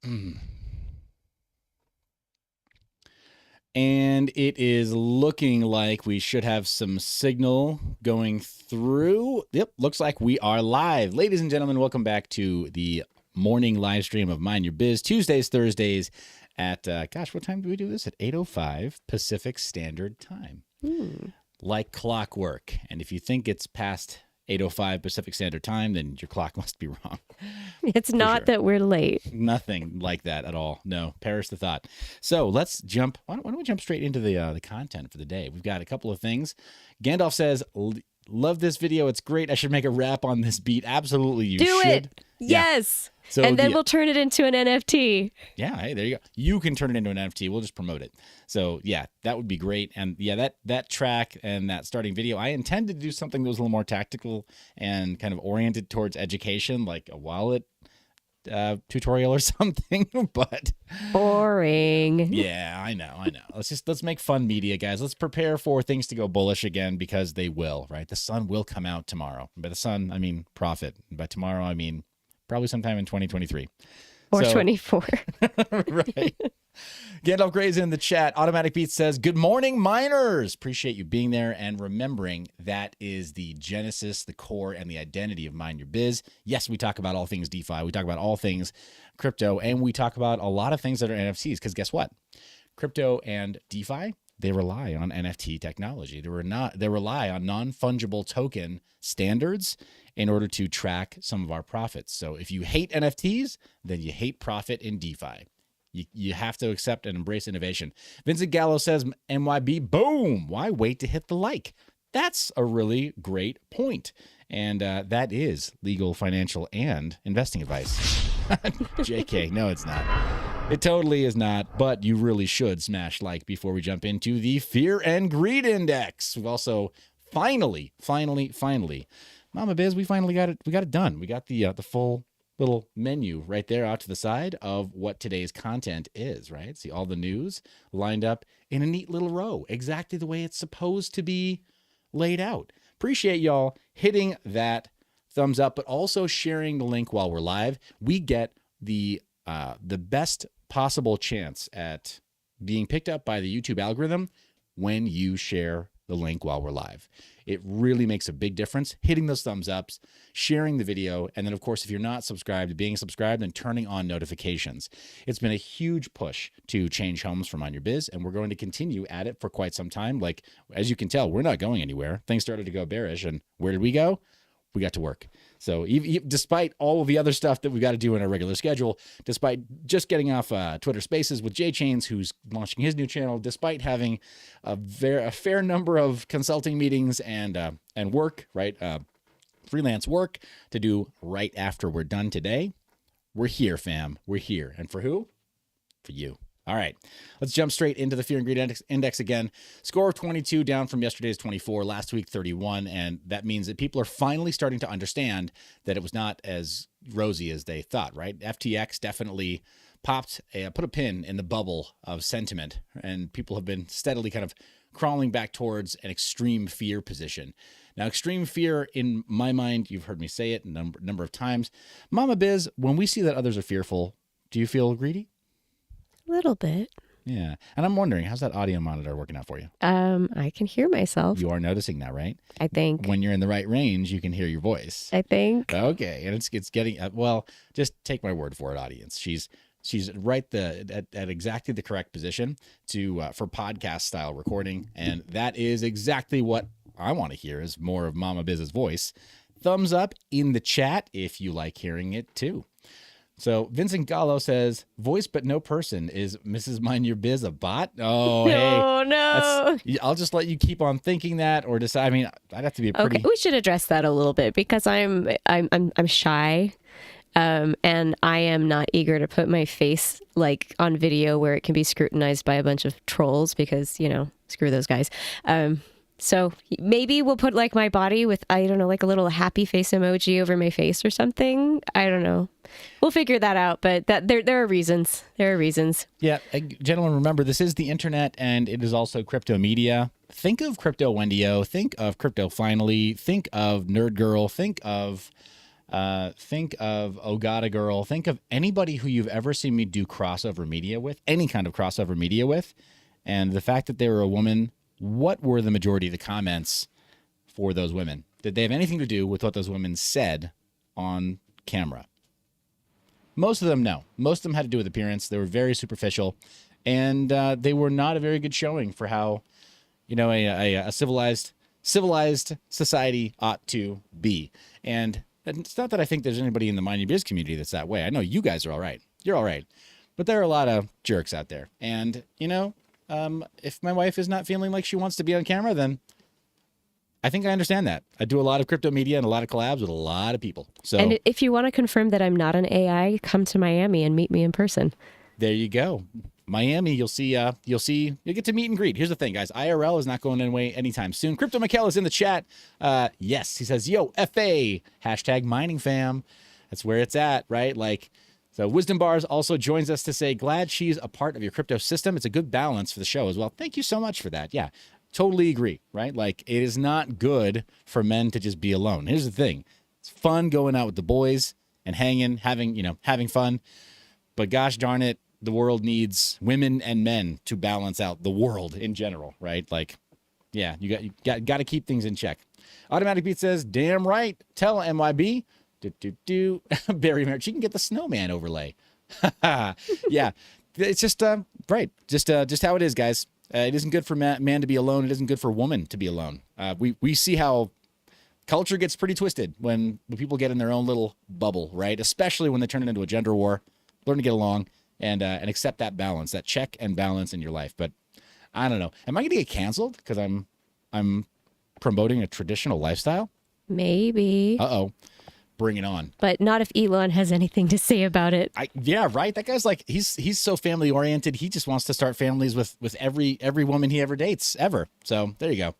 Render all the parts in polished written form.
And it is looking like we should have some signal going through. Yep, looks like we are live. Ladies and gentlemen, welcome back to the morning live stream of Mind Your Biz, Tuesdays, Thursdays at, what time do we do this? At 8:05 Pacific Standard Time. Like clockwork. And if you think it's past 8:05 Pacific Standard Time, then your clock must be wrong. It's not that we're late. Nothing like that at all. No, perish the thought. So let's jump. Why don't we jump straight into the content for the day? We've got a couple of things. Gandalf says, love this video. It's great. I should make a rap on this beat. Absolutely, you should. Do it. Yes. So and then we'll turn it into an NFT. Yeah, hey, there you go. You can turn it into an NFT. We'll just promote it. So yeah, that would be great. And yeah, that track and that starting video, I intended to do something that was a little more tactical and kind of oriented towards education, like a wallet tutorial or something, but boring. Yeah, I know. Let's make fun media, guys. Let's prepare for things to go bullish again, because they will, right? The sun will come out tomorrow. By the sun, I mean profit. By tomorrow, I mean probably sometime in 2023. Or 24. Right. Gandalf Gray's in the chat. Automatic Beats says, good morning, miners. Appreciate you being there and remembering that is the genesis, the core, and the identity of Mind Your Biz. Yes, we talk about all things DeFi. We talk about all things crypto, and we talk about a lot of things that are NFTs, because guess what? Crypto and DeFi, they rely on NFT technology. They rely on non-fungible token standards in order to track some of our profits. So if you hate NFTs, then you hate profit in DeFi. You have to accept and embrace innovation. Vincent Gallo says, MYB, boom. Why wait to hit the like? That's a really great point. And that is legal, financial, and investing advice. JK, no, it's not. It totally is not, but you really should smash like before we jump into the Fear and Greed Index. We've also finally, Mama Biz, we finally got it. We got it done. We got the full little menu right there out to the side of what today's content is, right? See all the news lined up in a neat little row, exactly the way it's supposed to be laid out. Appreciate y'all hitting that thumbs up, but also sharing the link while we're live. We get the best possible chance at being picked up by the YouTube algorithm when you share the link while we're live. It really makes a big difference, hitting those thumbs ups, sharing the video, and then, of course, if you're not subscribed, being subscribed and turning on notifications. It's been a huge push to change homes for Mind Your Biz, and we're going to continue at it for quite some time. Like, as you can tell, we're not going anywhere. Things started to go bearish, and where did we go? We got to work. So despite all of the other stuff that we've got to do in our regular schedule, despite just getting off Twitter Spaces with Jay Chains, who's launching his new channel, despite having a fair number of consulting meetings and work, right, freelance work to do right after we're done today, we're here, fam. We're here. And for who? For you. All right, let's jump straight into the Fear and Greed Index again. Score of 22, down from yesterday's 24, last week 31, and that means that people are finally starting to understand that it was not as rosy as they thought, right? FTX definitely put a pin in the bubble of sentiment, and people have been steadily kind of crawling back towards an extreme fear position. Now, extreme fear, in my mind, you've heard me say it a number of times. Mama Biz, when we see that others are fearful, do you feel greedy? A little bit. Yeah. And I'm wondering, how's that audio monitor working out for you? I can hear myself. You are noticing that, right? I think. When you're in the right range, you can hear your voice. I think. Okay. And it's getting, well, just take my word for it, audience. She's right at exactly the correct position for podcast style recording. And that is exactly what I want to hear, is more of Mama Biz's voice. Thumbs up in the chat if you like hearing it too. So Vincent Gallo says, voice but no person. Is Mrs. Mind Your Biz a bot? Oh, no, no. I'll just let you keep on thinking that, or decide. I mean, I'd have to be a pretty... Okay, we should address that a little bit, because I'm shy, and I am not eager to put my face like on video where it can be scrutinized by a bunch of trolls, because, screw those guys. So maybe we'll put like my body with, I don't know, like a little happy face emoji over my face or something. I don't know. We'll figure that out, but there are reasons. There are reasons. Yeah, gentlemen, remember, this is the internet, and it is also crypto media. Think of Crypto Wendio. Think of Crypto Finally. Think of Nerd Girl. Think of Think of Ogata Girl. Think of anybody who you've ever seen me do crossover media with, any kind of crossover media with. And the fact that they were a woman, what were the majority of the comments for those women? Did they have anything to do with what those women said on camera? Most of them, no. Most of them had to do with appearance. They were very superficial. And they were not a very good showing for how, a civilized society ought to be. And it's not that I think there's anybody in the Mind Your Biz community that's that way. I know you guys are all right. You're all right. But there are a lot of jerks out there. And, if my wife is not feeling like she wants to be on camera, then I think I understand that. I do a lot of crypto media and a lot of collabs with a lot of people. So, and if you want to confirm that I'm not an AI, come to Miami and meet me in person. There you go. Miami, you'll get to meet and greet. Here's the thing, guys. IRL is not going away anytime soon. Crypto Mikkel is in the chat. Yes, he says, yo, FA, hashtag mining fam. That's where it's at, right? So Wisdom Bars also joins us to say, glad she's a part of your crypto system. It's a good balance for the show as well. Thank you so much for that. Yeah, totally agree, right? It is not good for men to just be alone. Here's the thing. It's fun going out with the boys and hanging, having fun. But gosh darn it, the world needs women and men to balance out the world in general, right? You got to keep things in check. Automatic Beat says, damn right. Tell MYB. Barry Merritt, she can get the snowman overlay. Yeah, it's just right. Just how it is, guys. It isn't good for man to be alone. It isn't good for woman to be alone. We see how culture gets pretty twisted when people get in their own little bubble, right? Especially when they turn it into a gender war. Learn to get along and accept that balance, that check and balance in your life. But I don't know. Am I going to get canceled because I'm promoting a traditional lifestyle? Maybe. Uh-oh. Bring it on. But not if Elon has anything to say about it. Yeah, right. That guy's he's so family oriented. He just wants to start families with every woman he ever dates ever. So there you go.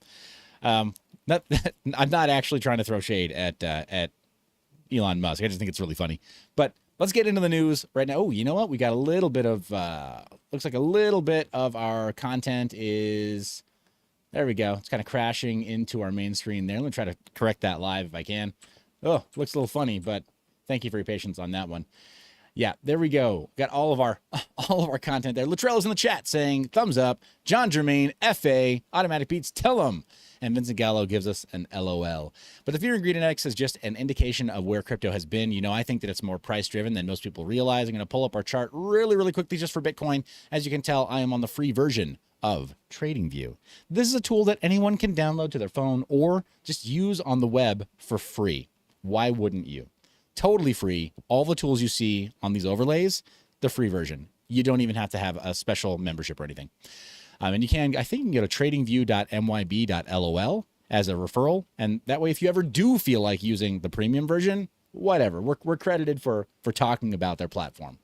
I'm not actually trying to throw shade at Elon Musk. I just think it's really funny. But let's get into the news right now. Oh, you know what? We got a little bit of looks like a little bit of our content is there. We go. It's kind of crashing into our main screen there. Let me try to correct that live if I can. Oh, looks a little funny, but thank you for your patience on that one. Yeah, there we go. Got all of our content there. Latrell is in the chat saying thumbs up. John Germain, FA, Automatic Beats, tell him. And Vincent Gallo gives us an LOL. But the Fear and Greed Index is just an indication of where crypto has been. I think that it's more price driven than most people realize. I'm going to pull up our chart really, really quickly just for Bitcoin. As you can tell, I am on the free version of TradingView. This is a tool that anyone can download to their phone or just use on the web for free. Why wouldn't you? Totally free. All the tools you see on these overlays, the free version. You don't even have to have a special membership or anything. And I think you can go to tradingview.myb.lol as a referral. And that way, if you ever do feel like using the premium version, whatever, we're credited for talking about their platform.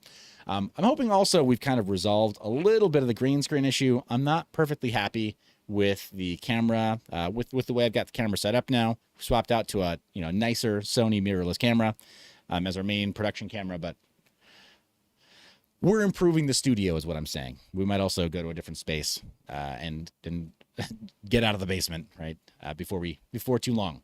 I'm hoping also we've kind of resolved a little bit of the green screen issue. I'm not perfectly happy with the camera, with the way I've got the camera set up now. Swapped out to a nicer Sony mirrorless camera as our main production camera, but we're improving the studio is what I'm saying. We might also go to a different space and get out of the basement, right? Before too long.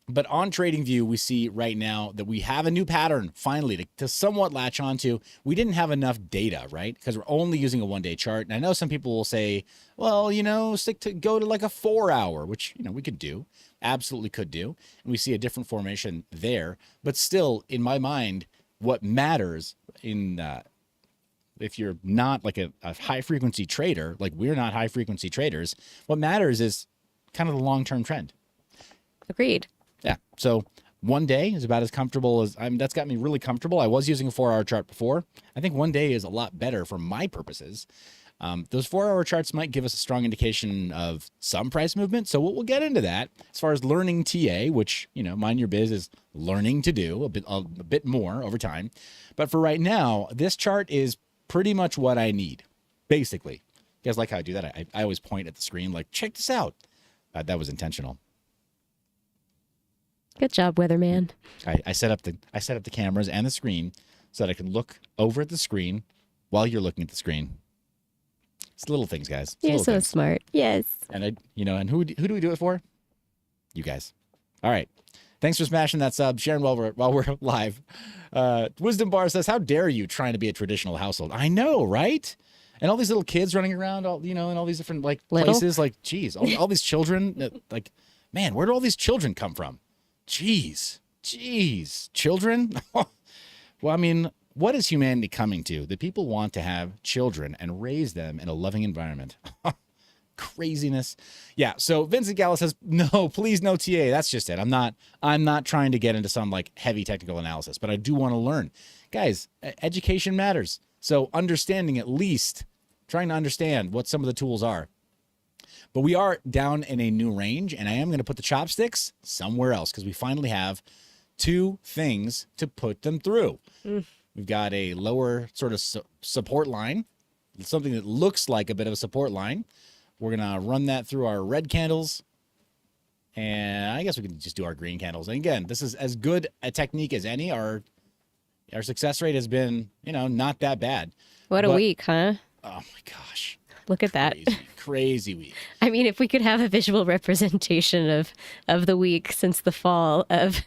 But on TradingView, we see right now that we have a new pattern finally to somewhat latch onto. We didn't have enough data, right? Because we're only using a one-day chart. And I know some people will say, well, go to like a 4-hour, which, we could do, absolutely could do. And we see a different formation there. But still, in my mind, what matters if you're not like a high-frequency trader, like we're not high-frequency traders, what matters is kind of the long-term trend. Agreed. Yeah. So one day is about as comfortable as that's got me really comfortable. I was using a 4-hour chart before. I think one day is a lot better for my purposes. Those 4-hour charts might give us a strong indication of some price movement. So we'll get into that as far as learning TA, which, Mind Your Biz is learning to do a bit more over time. But for right now, this chart is pretty much what I need, basically. You guys like how I do that? I always point at the screen like, check this out. That was intentional. Good job, weatherman. I set up the cameras and the screen so that I can look over at the screen while you're looking at the screen. It's little things, guys. You're so smart. Yes. And and who do we do it for? You guys. All right. Thanks for smashing that sub, Sharon, while we're live. Wisdom Bar says, how dare you trying to be a traditional household? I know, right? And all these little kids running around, in all these different places. Like, geez, all these children. Like, man, where do all these children come from? Jeez, children. Well, I mean, what is humanity coming to? That people want to have children and raise them in a loving environment. Craziness. Yeah. So Vincent Gallo says, no, please, no TA. That's just it. I'm not trying to get into some heavy technical analysis, but I do want to learn. Guys, education matters. So understanding, at least trying to understand what some of the tools are. But we are down in a new range, and I am going to put the chopsticks somewhere else because we finally have two things to put them through. We've got a lower sort of support line, something that looks like a bit of a support line. We're going to run that through our red candles, and I guess we can just do our green candles. And again, this is as good a technique as any. Our success rate has been, not that bad. What a week, huh? Oh my gosh. Look at that. Crazy week. I mean, if we could have a visual representation of the week since the fall of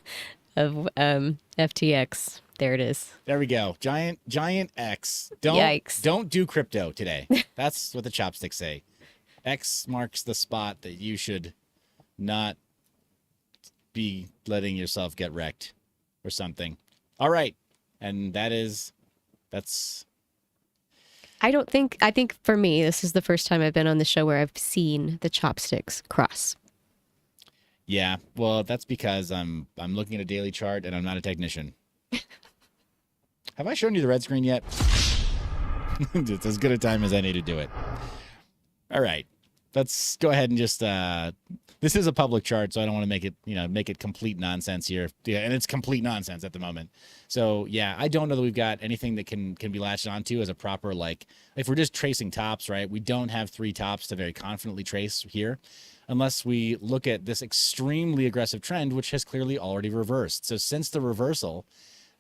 FTX. There it is. There we go. Giant X. Yikes. Don't do crypto today. That's what the chopsticks say. X marks the spot that you should not be letting yourself get wrecked or something. All right. And that's I think for me, this is the first time I've been on the show where I've seen the chopsticks cross. Yeah, well, that's because I'm looking at a daily chart and I'm not a technician. Have I shown you the red screen yet? It's as good a time as any to do it. All right, let's go ahead and just. This is a public chart, so I don't want to make it complete nonsense here. Yeah, and it's complete nonsense at the moment. So yeah, I don't know that we've got anything that can be latched onto as a proper if we're just tracing tops, right? We don't have three tops to very confidently trace here, unless we look at this extremely aggressive trend, which has clearly already reversed. So since the reversal,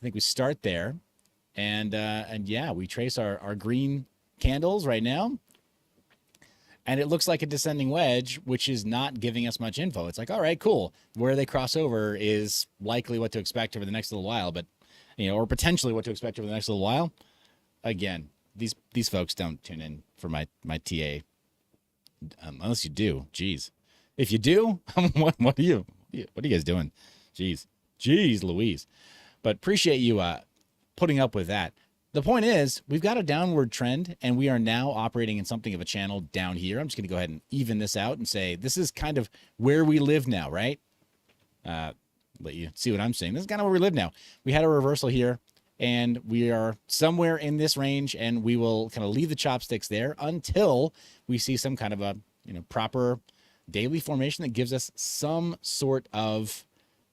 I think we start there, and yeah, we trace our green candles right now. And it looks like a descending wedge, which is not giving us much info. It's like, all right, cool. Where they cross over is likely what to expect over the next little while, but or potentially what to expect over the next little while. Again, these folks don't tune in for my TA, unless you do. Jeez, if you do, what are you guys doing? Jeez, Louise. But appreciate you putting up with that. The point is, we've got a downward trend, and we are now operating in something of a channel down here. I'm just going to go ahead and even this out and say this is kind of where we live now, right? Let you see what I'm saying. This is kind of where we live now. We had a reversal here, and we are somewhere in this range, and we will kind of leave the chopsticks there until we see some kind of a proper daily formation that gives us some sort of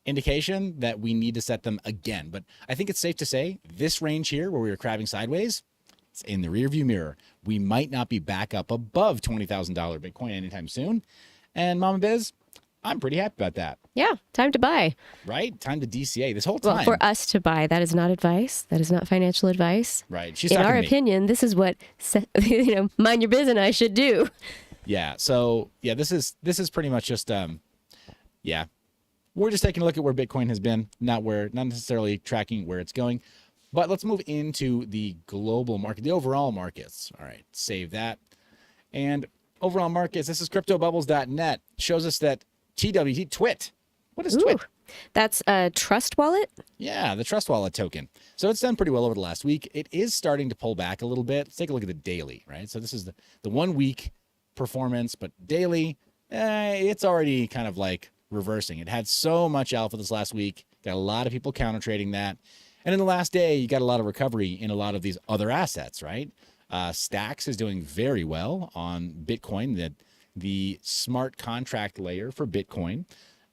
indication that we need to set them again. But I think it's safe to say this range here where we were crabbing sideways, it's in the rearview mirror. We might not be back up above $20,000 Bitcoin anytime soon. And Mama Biz, I'm pretty happy about that. Yeah, time to buy. Right? Time to DCA this whole time. Well, for us to buy, that is not advice. That is not financial advice. Right. She's in talking our to me. opinion, this is what mind your business I should do. Yeah. So yeah, this is pretty much just yeah. We're just taking a look at where Bitcoin has been, not necessarily tracking where it's going. But let's move into the global market, the overall markets. All right, save that. And overall markets, this is cryptobubbles.net, shows us that TWT, what is TWIT? That's a Trust Wallet? Yeah, the Trust Wallet token. So it's done pretty well over the last week. It is starting to pull back a little bit. Let's take a look at the daily, right? So this is the 1 week performance, but daily, it's already kind of reversing. It had so much alpha this last week. Got a lot of people counter trading that. And in the last day, you got a lot of recovery in a lot of these other assets, right? Stacks is doing very well on Bitcoin, the smart contract layer for Bitcoin.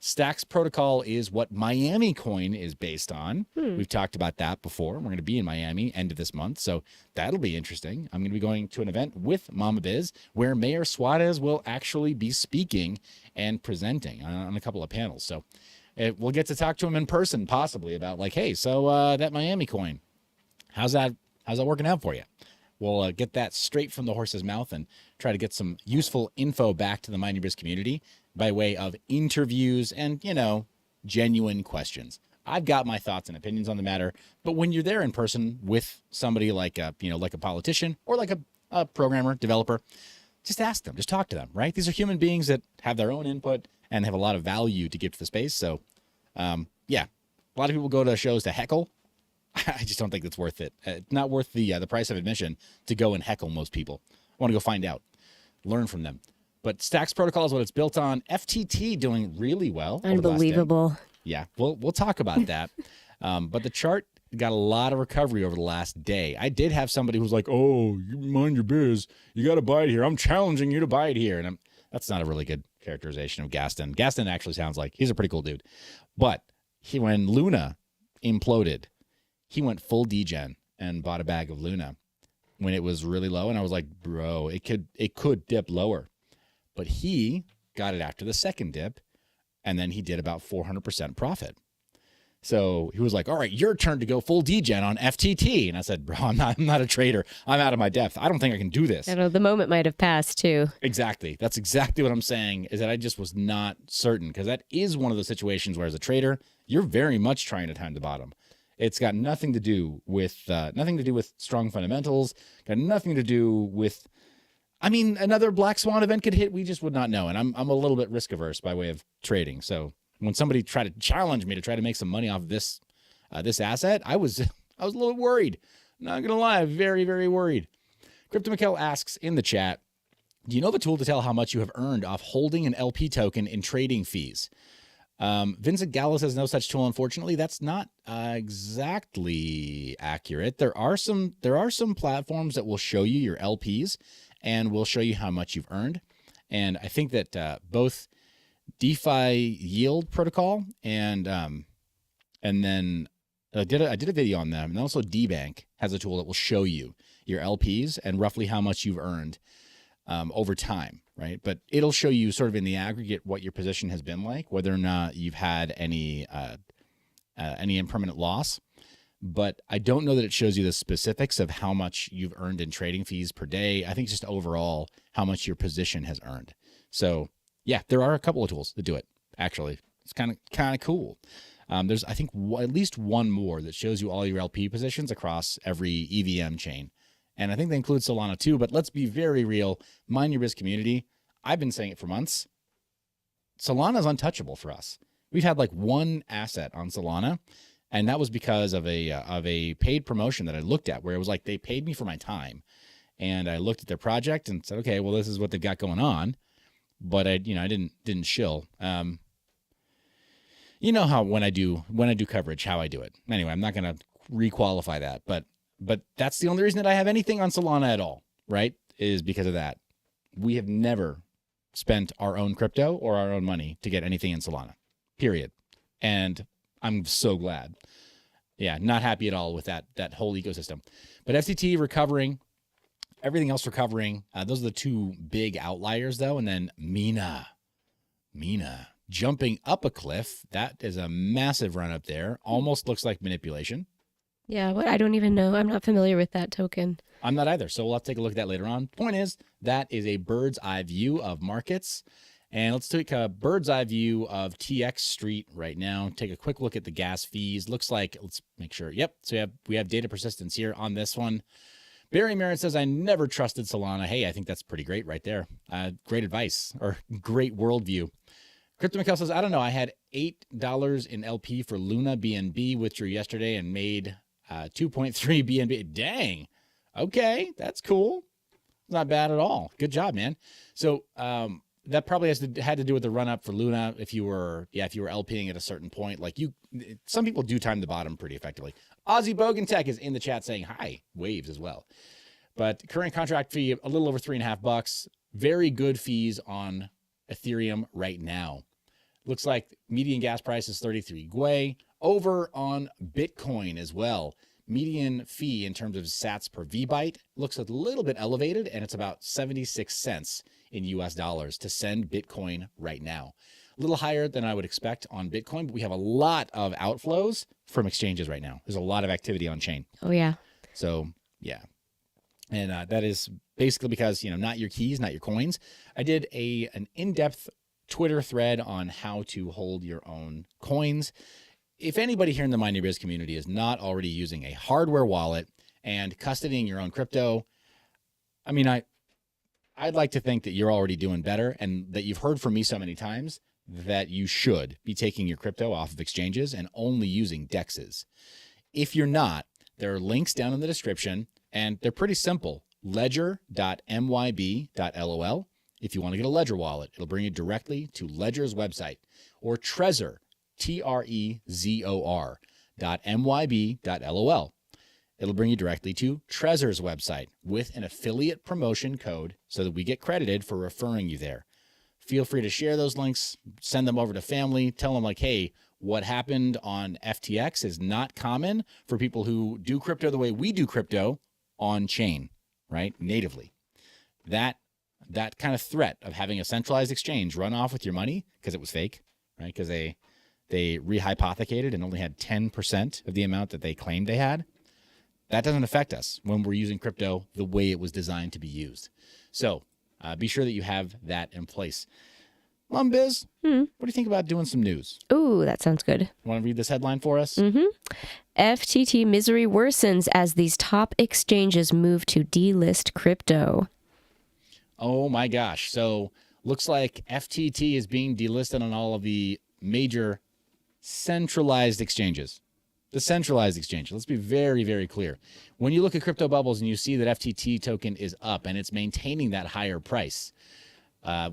Stacks protocol is what Miami Coin is based on. We've talked about that before. We're going to be in Miami end of this month, so that'll be interesting. I'm going to be going to an event with Mama Biz where Mayor Suarez will actually be speaking and presenting on a couple of panels. So we'll get to talk to him in person, possibly about hey, so that Miami Coin, how's that working out for you? We'll get that straight from the horse's mouth and try to get some useful info back to the Mind Your Biz community by way of interviews and, genuine questions. I've got my thoughts and opinions on the matter, but when you're there in person with somebody like a, like a politician or like a programmer, developer, just ask them, just talk to them, right? These are human beings that have their own input and have a lot of value to give to the space. So, yeah, a lot of people go to shows to heckle. I just don't think that's worth it. It's not worth the price of admission to go and heckle most people. I want to go find out, learn from them. But Stacks Protocol is what it's built on. FTT doing really well. Unbelievable. Yeah, we'll talk about that. But the chart got a lot of recovery over the last day. I did have somebody who's like, "Oh, you mind your biz. You got to buy it here. I'm challenging you to buy it here." And that's not a really good characterization of Gaston. Gaston actually sounds like he's a pretty cool dude. But when Luna imploded, he went full degen and bought a bag of Luna when it was really low. And I was like, bro, it could dip lower. But he got it after the second dip, and then he did about 400% profit. So he was like, all right, your turn to go full degen on FTT. And I said, bro, I'm not a trader. I'm out of my depth. I don't think I can do this. I know the moment might have passed too. Exactly. That's exactly what I'm saying, is that I just was not certain, because that is one of the situations where as a trader, you're very much trying to time the bottom. It's got nothing to do with strong fundamentals, got nothing to do with, another black swan event could hit. We just would not know. And I'm a little bit risk averse by way of trading. So when somebody tried to challenge me to try to make some money off this asset, I was a little worried. Not gonna lie, very, very worried. Crypto Mikkel asks in the chat, do you know of a tool to tell how much you have earned off holding an LP token in trading fees? Vincent Gallo says no such tool. Unfortunately, that's not exactly accurate. There are some platforms that will show you your LPs and will show you how much you've earned. And I think that both DeFi Yield Protocol and then I did a video on them, and also DBank has a tool that will show you your LPs and roughly how much you've earned over time, right? But it'll show you sort of in the aggregate what your position has been like, whether or not you've had any impermanent loss. But I don't know that it shows you the specifics of how much you've earned in trading fees per day. I think just overall how much your position has earned. So yeah, there are a couple of tools that do it. Actually, it's kind of cool. There's I think at least one more that shows you all your LP positions across every EVM chain. And I think they include Solana too, but let's be very real. Mind your biz community. I've been saying it for months. Solana is untouchable for us. We've had like one asset on Solana, and that was because of a paid promotion that I looked at, where it was like they paid me for my time, and I looked at their project and said, okay, well, this is what they've got going on, but I didn't shill. You know how when I do coverage, how I do it. Anyway, I'm not going to requalify that, but that's the only reason that I have anything on Solana at all, right? Is because of that. We have never spent our own crypto or our own money to get anything in Solana, period. And I'm so glad. Yeah, not happy at all with that whole ecosystem. But FTT recovering, everything else recovering. Those are the two big outliers, though. And then Mina jumping up a cliff. That is a massive run up there. Almost looks like manipulation. Yeah, what? I don't even know. I'm not familiar with that token. I'm not either. So we'll have to take a look at that later on. Point is, that is a bird's eye view of markets. And let's take a bird's eye view of TX Street right now. Take a quick look at the gas fees. Looks like, let's make sure. Yep. So we have data persistence here on this one. Barry Merritt says, I never trusted Solana. Hey, I think that's pretty great right there. Great advice, or great worldview. Crypto Mikkel says, I don't know. I had $8 in LP for Luna BNB, withdrew yesterday and made 2.3 BNB. Dang. Okay. That's cool. Not bad at all. Good job, man. So, that probably had to do with the run up for Luna. If you were LPing at a certain point, like some people do time the bottom pretty effectively. Aussie Bogan Tech is in the chat saying hi, waves as well. But current contract fee a little over $3.50. Very good fees on Ethereum right now. Looks like median gas price is 33 Gwei. Over on Bitcoin as well. Median fee in terms of sats per VByte looks a little bit elevated, and it's about 76 cents in US dollars to send Bitcoin right now. A little higher than I would expect on Bitcoin, but we have a lot of outflows from exchanges right now. There's a lot of activity on chain. Oh, yeah. So, yeah. And that is basically because, not your keys, not your coins. I did an in-depth Twitter thread on how to hold your own coins. If anybody here in the Mind Your Biz community is not already using a hardware wallet and custodying your own crypto, I mean, I'd like to think that you're already doing better and that you've heard from me so many times that you should be taking your crypto off of exchanges and only using DEXs. If you're not, there are links down in the description, and they're pretty simple. Ledger.myb.lol. If you want to get a Ledger wallet, it'll bring you directly to Ledger's website, or Trezor, Trezor.myb.lol. It'll bring you directly to Trezor's website with an affiliate promotion code so that we get credited for referring you there. Feel free to share those links, send them over to family, tell them like, hey, what happened on FTX is not common for people who do crypto the way we do crypto on chain, right? Natively. That kind of threat of having a centralized exchange run off with your money because it was fake, right? Because they rehypothecated and only had 10% of the amount that they claimed they had. That doesn't affect us when we're using crypto the way it was designed to be used. So be sure that you have that in place. Mom Biz, what do you think about doing some news? Ooh, that sounds good. Want to read this headline for us? FTT misery worsens as these top exchanges move to delist crypto. Oh my gosh. So looks like FTT is being delisted on all of the major centralized exchanges. The centralized exchange. Let's be very, very clear. When you look at crypto bubbles and you see that FTT token is up and it's maintaining that higher price,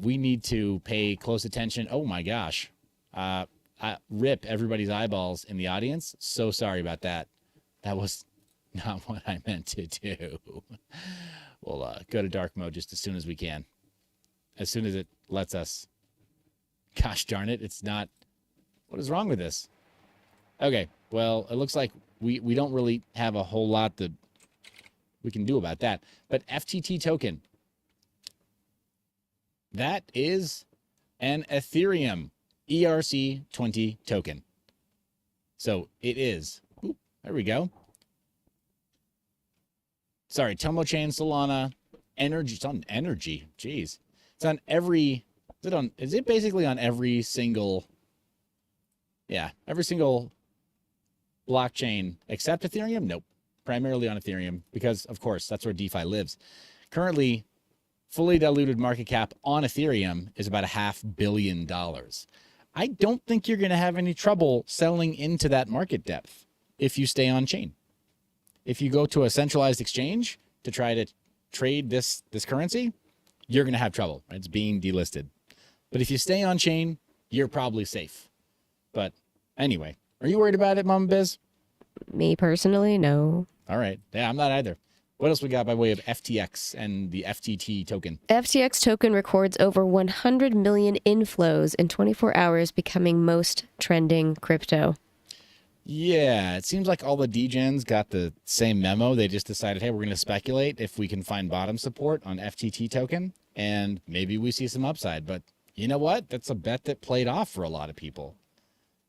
we need to pay close attention. Oh my gosh. Rip everybody's eyeballs in the audience. So sorry about that. That was not what I meant to do. We'll go to dark mode just as soon as we can. As soon as it lets us. Gosh darn it. It's not. What is wrong with this? Okay. Well, it looks like we don't really have a whole lot that we can do about that. But FTT token. That is an Ethereum ERC20 token. So it is. Ooh, there we go. Sorry, Tomo Chain, Solana, Energy. It's on Energy. Jeez. It's on every. Is it basically on every single? Yeah, every single blockchain except Ethereum? Nope. Primarily on Ethereum because, of course, that's where DeFi lives. Currently, fully diluted market cap on Ethereum is about $500 million. I don't think you're going to have any trouble selling into that market depth if you stay on chain. If you go to a centralized exchange to try to trade this currency, you're going to have trouble. Right? It's being delisted. But if you stay on chain, you're probably safe. But anyway, are you worried about it, Mama Biz? Me personally, no. All right. Yeah, I'm not either. What else we got by way of FTX and the FTT token? FTX token records over 100 million inflows in 24 hours, becoming most trending crypto. Yeah, it seems like all the degens got the same memo. They just decided, hey, we're going to speculate if we can find bottom support on FTT token, and maybe we see some upside. But you know what? That's a bet that played off for a lot of people.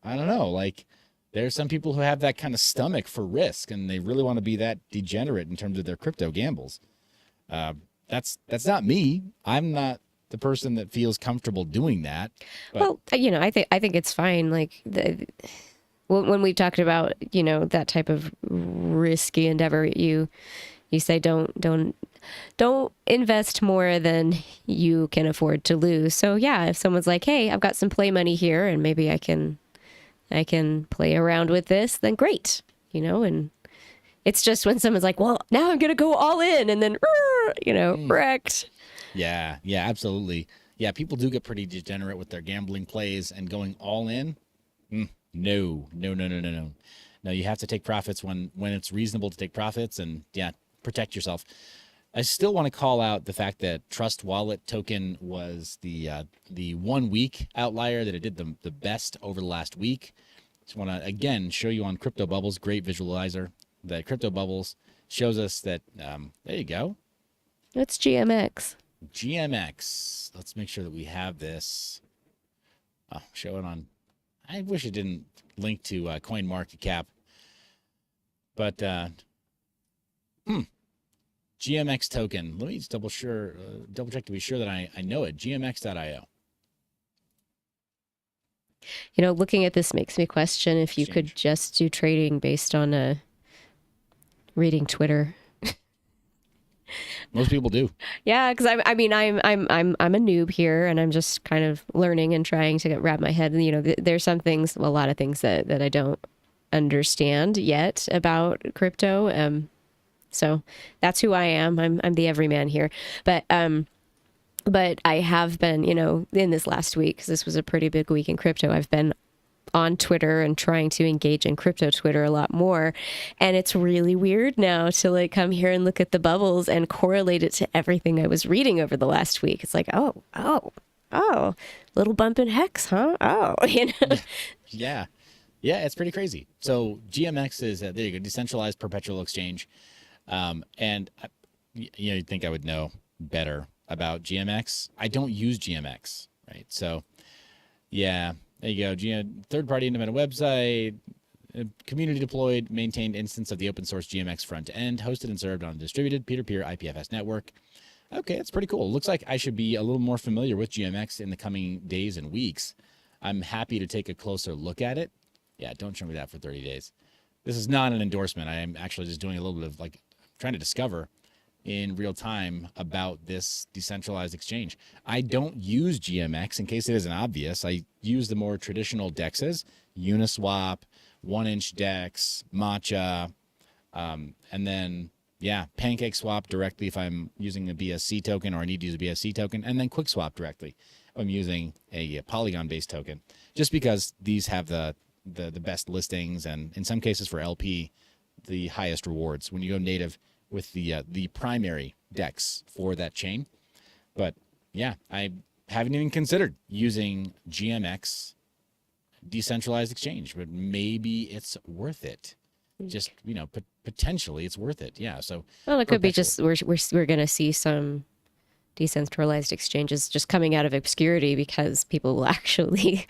I don't know. Like, there's some people who have that kind of stomach for risk, and they really want to be that degenerate in terms of their crypto gambles. That's not me. I'm not the person that feels comfortable doing that. But. Well, I think it's fine. Like when we've talked about that type of risky endeavor, you say don't invest more than you can afford to lose. So yeah, if someone's like, hey, I've got some play money here, and maybe I can play around with this, then great, and it's just when someone's like, well, now I'm going to go all in, and then, wrecked. Yeah, absolutely. Yeah, people do get pretty degenerate with their gambling plays and going all in. No. No, you have to take profits when it's reasonable to take profits and, yeah, protect yourself. I still want to call out the fact that Trust Wallet token was the 1 week outlier, that it did the best over the last week. Just want to, again, show you on Crypto Bubbles, great visualizer. The Crypto Bubbles shows us that, there you go. It's GMX. GMX. Let's make sure that we have this. Oh, show it on. I wish it didn't link to CoinMarketCap. But, GMX token. Let me just double check to be sure that I know it. GMX.io. Looking at this makes me question if you could just do trading based on reading Twitter. Most people do. Yeah, because I'm a noob here, and I'm just kind of learning and trying to wrap my head. And there's some things, a lot of things that I don't understand yet about crypto. So that's who I am. I'm the everyman here, but I have been, in this last week, because this was a pretty big week in crypto, I've been on Twitter and trying to engage in crypto Twitter a lot more. And it's really weird now to come here and look at the bubbles and correlate it to everything I was reading over the last week. It's like, oh, little bump in Hex, huh? Oh, Yeah. Yeah, it's pretty crazy. So GMX is, there you go, decentralized perpetual exchange. And you'd think I would know better about GMX. I don't use GMX, right? So yeah, there you go. Third-party independent website, community deployed, maintained instance of the open source GMX front end, hosted and served on a distributed peer-to-peer IPFS network. Okay, that's pretty cool. Looks like I should be a little more familiar with GMX in the coming days and weeks. I'm happy to take a closer look at it. Yeah, don't show me that for 30 days. This is not an endorsement. I am actually just doing a little bit of trying to discover in real time about this decentralized exchange. I don't use GMX in case it isn't obvious. I use the more traditional DEXs, Uniswap, 1-inch DEX, Matcha, and then, PancakeSwap directly if I'm using a BSC token or I need to use a BSC token, and then QuickSwap directly if I'm using a Polygon-based token, just because these have the best listings and in some cases for LP, the highest rewards when you go native with the primary DEX for that chain. But yeah, I haven't even considered using GMX decentralized exchange, but maybe it's worth it. Just, potentially it's worth it. Yeah. So it could be just we're going to see some decentralized exchanges just coming out of obscurity because people will actually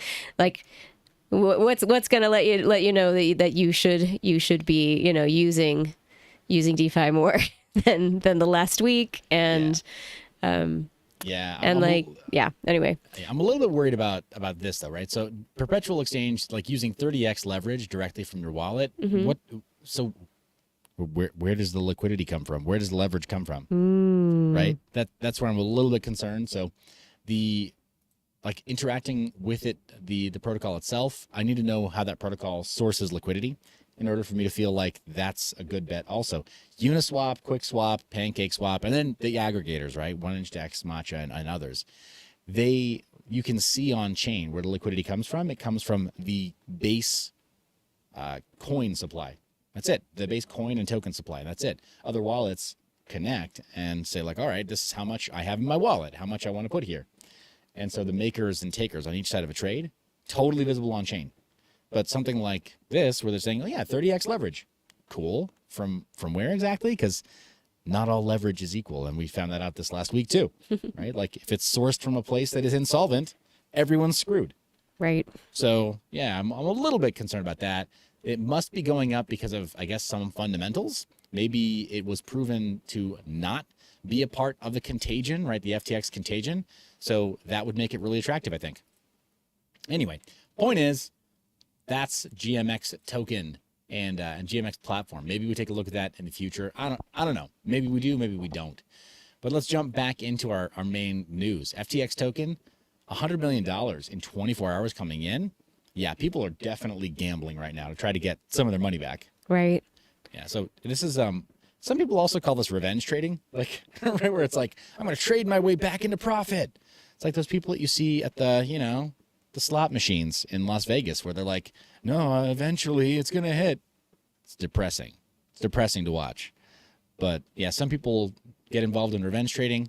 what's going to let you know that you should be using DeFi more than the last week and anyway. I'm a little bit worried about this though, right? So perpetual exchange, using 30x leverage directly from your wallet. Where does the liquidity come from? Where does the leverage come from? Right? That's where I'm a little bit concerned. So the interacting with it, the protocol itself, I need to know how that protocol sources liquidity in order for me to feel like that's a good bet. Also, Uniswap, QuickSwap, PancakeSwap, and then the aggregators, right? 1-inch DEX, Matcha, and others. You can see on chain where the liquidity comes from. It comes from the base coin supply. That's it. The base coin and token supply. That's it. Other wallets connect and say all right, this is how much I have in my wallet, how much I want to put here. And so the makers and takers on each side of a trade, totally visible on chain. But something like this, where they're saying, 30x leverage. Cool. From where exactly? Because not all leverage is equal. And we found that out this last week too, right? If it's sourced from a place that is insolvent, everyone's screwed. Right. So I'm a little bit concerned about that. It must be going up because of, I guess, some fundamentals. Maybe it was proven to not be a part of the contagion, right? The FTX contagion. So that would make it really attractive, I think. Anyway, point is, that's GMX token and GMX platform. Maybe we take a look at that in the future. I don't know. Maybe we do, maybe we don't. But let's jump back into our main news. FTX token, $100 million in 24 hours coming in. Yeah, people are definitely gambling right now to try to get some of their money back. Right. Yeah, so this is some people also call this revenge trading, right, where it's I'm going to trade my way back into profit. It's like those people that you see at the slot machines in Las Vegas where they're no, eventually it's going to hit. It's depressing. It's depressing to watch. But yeah, some people get involved in revenge trading.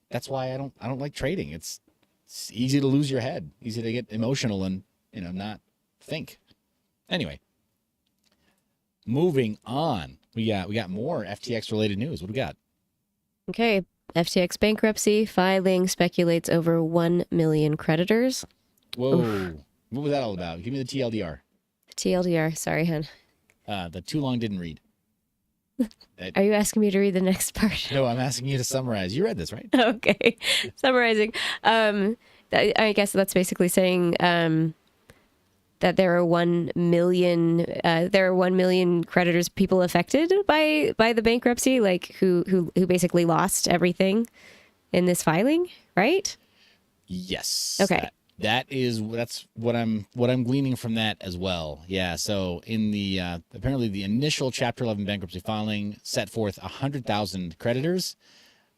That's why I don't like trading. It's easy to lose your head, easy to get emotional and, not think. Anyway, moving on. We got more FTX related news. What do we got? Okay. FTX bankruptcy filing speculates over 1 million creditors. Whoa. Oof. What was that all about? Give me the TLDR. TLDR. Sorry, hon. The too long didn't read. Are you asking me to read the next part? No, I'm asking you to summarize. You read this, right? Okay. Summarizing. I guess that's basically saying that there are 1 million creditors, people affected by the bankruptcy, like who basically lost everything in this filing, right? Yes. Okay. That's what I'm gleaning from that as well. Yeah. So in the apparently the initial Chapter 11 bankruptcy filing set forth 100,000 creditors.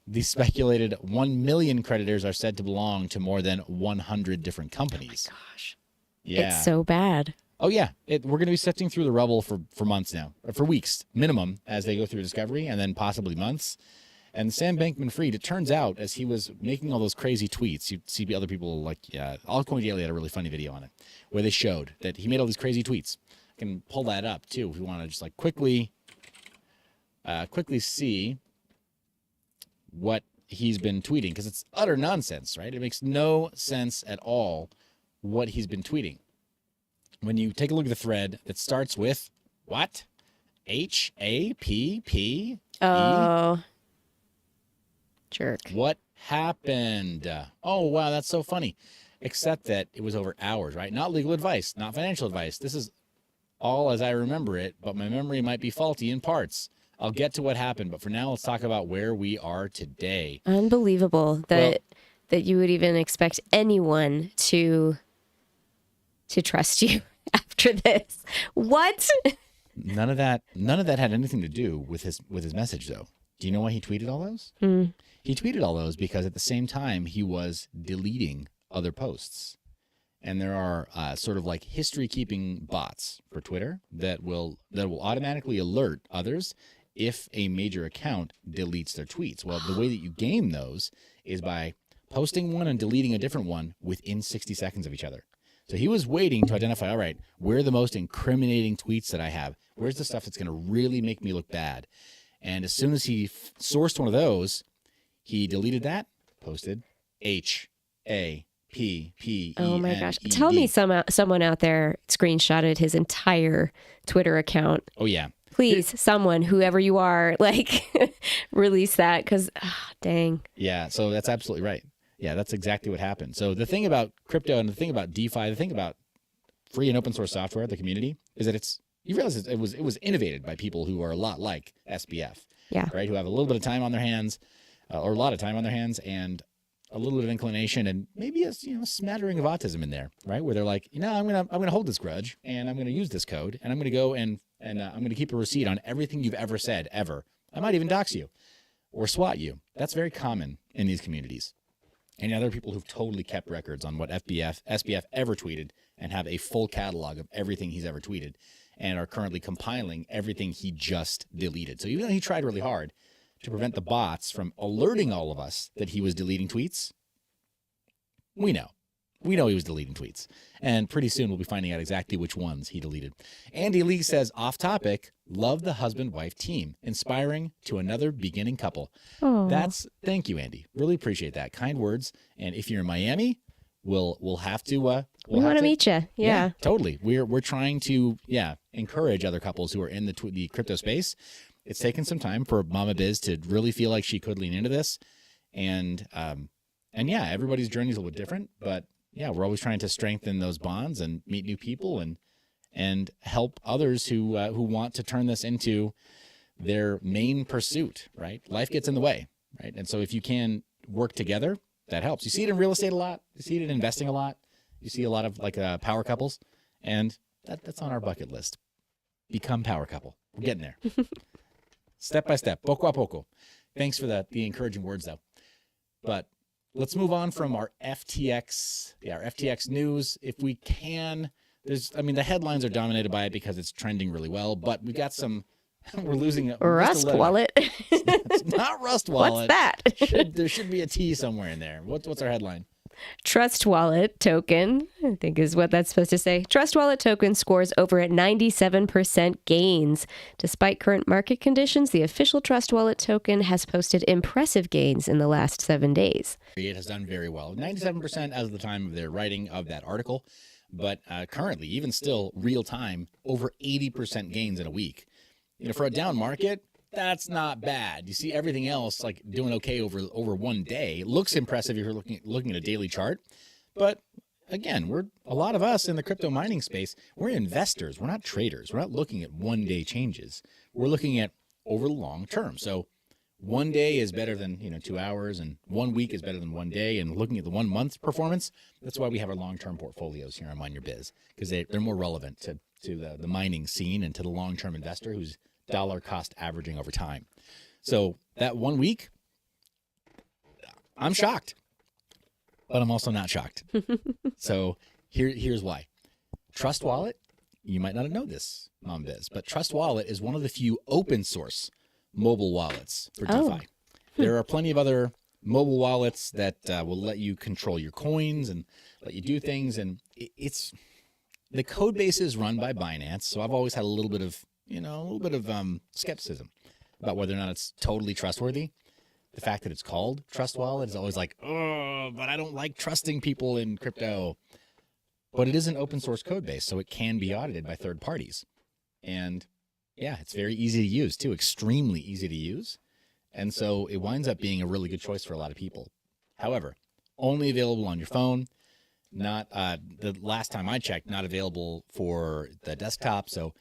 The speculated 1 million creditors are said to belong to more than 100 different companies. Oh my gosh. Yeah. It's so bad. Oh yeah. We're going to be sifting through the rubble for months now, for weeks minimum, as they go through discovery, and then possibly months. And Sam Bankman-Fried, it turns out, as he was making all those crazy tweets, you see other people like Altcoin Daily had a really funny video on it, where they showed that he made all these crazy tweets. I can pull that up too if we want to just like quickly see what he's been tweeting, because it's utter nonsense, right? It makes no sense at all what he's been tweeting. When you take a look at the thread that starts with what? HAPP? Oh. Jerk. What happened? Oh, wow, that's so funny. Except that it was over hours, right? Not legal advice, not financial advice. This is all as I remember it, but my memory might be faulty in parts. I'll get to what happened, but for now, let's talk about where we are today. Unbelievable that you would even expect anyone to trust you after this. What? None of that had anything to do with his message, though. Do you know why he tweeted all those? He tweeted all those because at the same time he was deleting other posts. And there are sort of like history-keeping bots for Twitter that will automatically alert others if a major account deletes their tweets. Well, the way that you game those is by posting one and deleting a different one within 60 seconds of each other. So he was waiting to identify, all right, where are the most incriminating tweets that I have? Where's the stuff that's going to really make me look bad? And as soon as he sourced one of those, he deleted that, posted HAPPENED. Oh my gosh. Tell me someone out there screenshotted his entire Twitter account. Oh, yeah. Please, someone, whoever you are, like, release that, because, dang. Yeah, so that's absolutely right. Yeah, that's exactly what happened. So the thing about crypto and the thing about DeFi, the thing about free and open source software, the community, is that you realize it was innovated by people who are a lot like SBF, yeah, right? Who have a little bit of time on their hands, or a lot of time on their hands, and a little bit of inclination, and maybe a smattering of autism in there, right? Where they're like, I'm gonna hold this grudge, and I'm gonna use this code, and I'm gonna go and I'm gonna keep a receipt on everything you've ever said ever. I might even dox you or swat you. That's very common in these communities. And other people who've totally kept records on what SBF ever tweeted and have a full catalog of everything he's ever tweeted and are currently compiling everything he just deleted. So even though he tried really hard to prevent the bots from alerting all of us that he was deleting tweets, we know he was deleting tweets. And pretty soon we'll be finding out exactly which ones he deleted. Andy Lee says, off topic, love the husband-wife team, inspiring to another beginning couple. Aww. Thank you, Andy. Really appreciate that. Kind words. And if you're in Miami, we'll have to we want to meet you. Yeah, totally. We're trying to encourage other couples who are in the crypto space. It's taken some time for Mama Biz to really feel like she could lean into this, and everybody's journey is a little bit different, but yeah, we're always trying to strengthen those bonds and meet new people and help others who want to turn this into their main pursuit. Right, life gets in the way, right, and so if you can work together, that helps. You see it in real estate a lot. You see it in investing a lot. You see a lot of power couples, and that's on our bucket list. Become power couple. We're getting there. Step by step, poco a poco. Thanks for the encouraging words, though. But let's move on from our FTX news, if we can. The headlines are dominated by it because it's trending really well, but we got some. We're losing Rust Wallet. It's not Rust Wallet. What's that? There should be a T somewhere in there. What's our headline? Trust Wallet token, I think is what that's supposed to say. Trust Wallet token scores over at 97% gains. Despite current market conditions, the official Trust Wallet token has posted impressive gains in the last 7 days. It has done very well. 97% as of the time of their writing of that article. But currently, even still, real time, over 80% gains in a week. For a down market, that's not bad. You see everything else doing okay over 1 day. It looks impressive if you're looking at a daily chart, but again, a lot of us in the crypto mining space, we're investors. We're not traders. We're not looking at one-day changes. We're looking at over the long term. So one day is better than 2 hours, and 1 week is better than 1 day. And looking at the 1 month performance, that's why we have our long-term portfolios here on Mind Your Biz, because they're more relevant to the mining scene and to the long-term investor who's dollar cost averaging over time. So that 1 week, I'm shocked, but I'm also not shocked. So here's why. Trust Wallet, you might not know this, Mom Biz, but Trust Wallet is one of the few open source mobile wallets for DeFi. There are plenty of other mobile wallets that will let you control your coins and let you do things. And the code base is run by Binance. So I've always had a little bit of skepticism about whether or not it's totally trustworthy. The fact that it's called Trust Wallet is always like, oh, but I don't like trusting people in crypto. But it is an open source code base, so it can be audited by third parties. And yeah, it's very easy to use too, extremely easy to use. And so it winds up being a really good choice for a lot of people. However, only available on your phone. Not the last time I checked, not available for the desktop. So,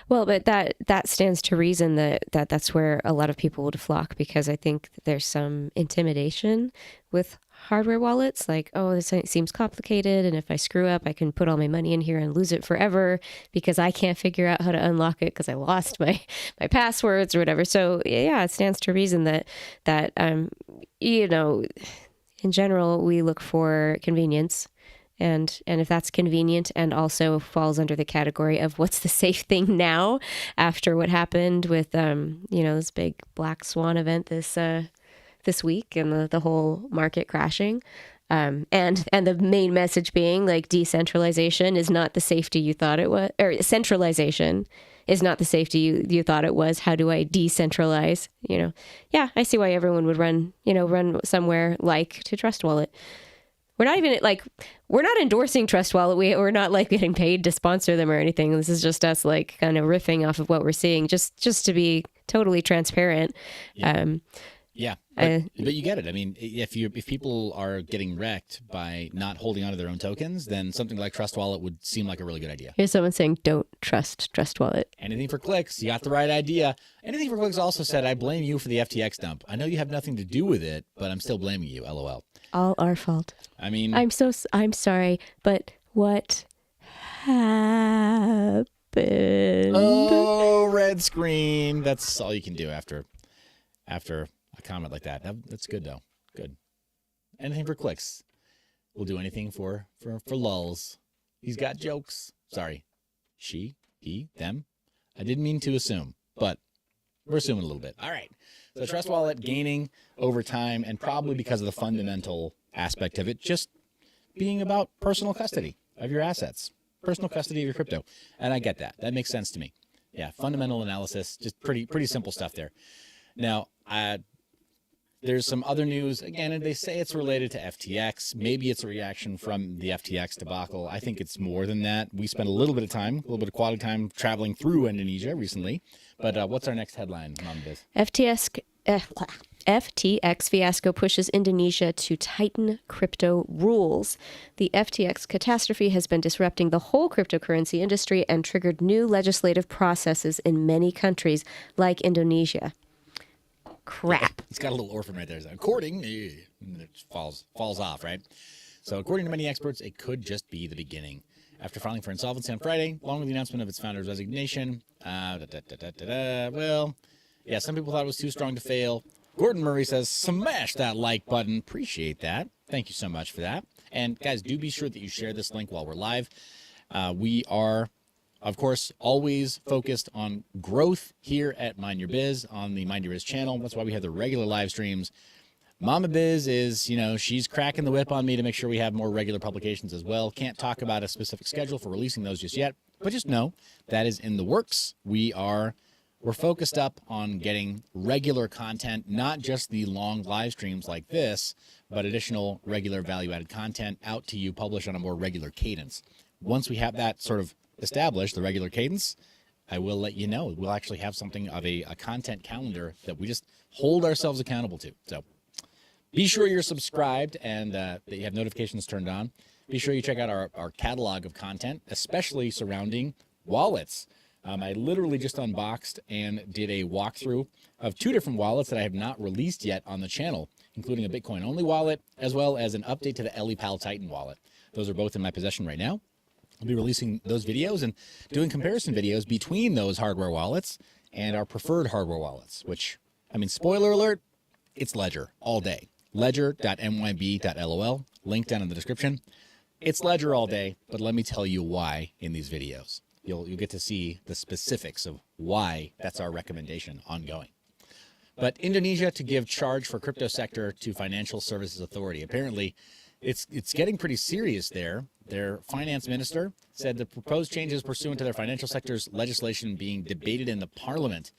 well, but that stands to reason that's where a lot of people would flock, because I think that there's some intimidation with hardware wallets. Like, oh, this seems complicated, and if I screw up, I can put all my money in here and lose it forever because I can't figure out how to unlock it because I lost my passwords or whatever. So yeah, it stands to reason that in general, we look for convenience. And if that's convenient and also falls under the category of what's the safe thing now after what happened with, this big black swan event this week and the whole market crashing. And the main message being like decentralization is not the safety you thought it was, or centralization is not the safety you thought it was. How do I decentralize? Yeah, I see why everyone would run somewhere like to Trust Wallet. We're not endorsing Trust Wallet. We're not like getting paid to sponsor them or anything. This is just us like kind of riffing off of what we're seeing, just to be totally transparent. Yeah. But you get it. I mean, if people are getting wrecked by not holding onto their own tokens, then something like Trust Wallet would seem like a really good idea. Here's someone saying, don't trust Trust Wallet. Anything for clicks. You got the right idea. Anything for clicks also said, I blame you for the FTX dump. I know you have nothing to do with it, but I'm still blaming you. LOL. All our fault. I mean, I'm sorry, but what happened? Oh, red screen. That's all you can do after a comment like that. That's good though. Good. Anything for clicks. We'll do anything for lulls. He's got jokes. Sorry. She, he, them. I didn't mean to assume, but we're assuming a little bit. All right. So Trust Wallet gaining over time, and probably because of the fundamental aspect of it, just being about personal custody of your assets, personal custody of your crypto. And I get that. That makes sense to me. Yeah, fundamental analysis, just pretty simple stuff there. Now, there's some other news. Again, and they say it's related to FTX. Maybe it's a reaction from the FTX debacle. I think it's more than that. We spent a little bit of quality time traveling through Indonesia recently. But what's our next headline, Mom Biz? FTX fiasco pushes Indonesia to tighten crypto rules. The FTX catastrophe has been disrupting the whole cryptocurrency industry and triggered new legislative processes in many countries like Indonesia. Crap. Yeah, it's got a little orphan right there. According, it falls off, right? So according to many experts, it could just be the beginning. After filing for insolvency on Friday, along with the announcement of its founder's resignation, well, yeah, some people thought it was too strong to fail. Gordon Murray says, smash that like button. Appreciate that. Thank you so much for that. And guys, do be sure that you share this link while we're live. We are, of course, always focused on growth here at Mind Your Biz on the Mind Your Biz channel. That's why we have the regular live streams. Mama Biz is, she's cracking the whip on me to make sure we have more regular publications as well. Can't talk about a specific schedule for releasing those just yet, but just know that is in the works. We're focused up on getting regular content, not just the long live streams like this, but additional regular value-added content out to you, published on a more regular cadence. Once we have that sort of established, the regular cadence, I will let you know. We'll actually have something of a content calendar that we just hold ourselves accountable to. So be sure you're subscribed and that you have notifications turned on. be sure you check out our catalog of content, especially surrounding wallets. I literally just unboxed and did a walkthrough of 2 different wallets that I have not released yet on the channel, including a Bitcoin-only wallet, as well as an update to the EliPal Titan wallet. Those are both in my possession right now. I'll be releasing those videos and doing comparison videos between those hardware wallets and our preferred hardware wallets, which, I mean, spoiler alert, it's Ledger all day. Ledger.myb.lol, link down in the description. It's Ledger all day, but let me tell you why in these videos. You'll get to see the specifics of why that's our recommendation ongoing. But Indonesia to give charge for crypto sector to Financial Services Authority. Apparently, it's getting pretty serious there. Their finance minister said the proposed changes pursuant to their financial sector's legislation being debated in the parliament.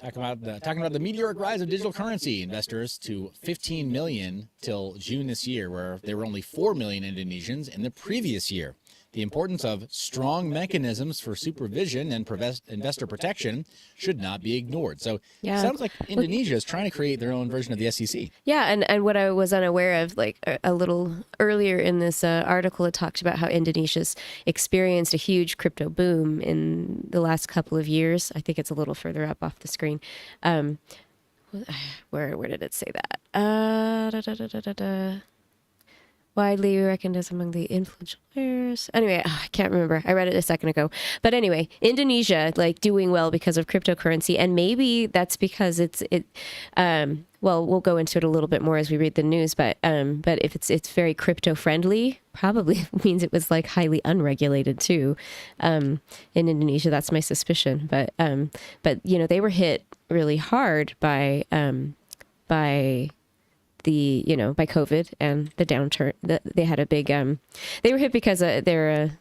Talking about the meteoric rise of digital currency investors to 15 million till June this year, where there were only 4 million Indonesians in the previous year. The importance of strong mechanisms for supervision and investor protection should not be ignored. So it sounds like Indonesia is trying to create their own version of the SEC. Yeah, and what I was unaware of, like a little earlier in this article, it talked about how Indonesia's experienced a huge crypto boom in the last couple of years. I think it's a little further up off the screen. Where did it say that? Widely recognized as among the influential players. Anyway, I can't remember. I read it a second ago. But anyway, Indonesia, like, doing well because of cryptocurrency, and maybe that's because well, we'll go into it a little bit more as we read the news, but if it's very crypto friendly, probably means it was like highly unregulated too. In Indonesia, that's my suspicion. But you know, they were hit really hard by by COVID and the downturn. They had a big, they were hit because their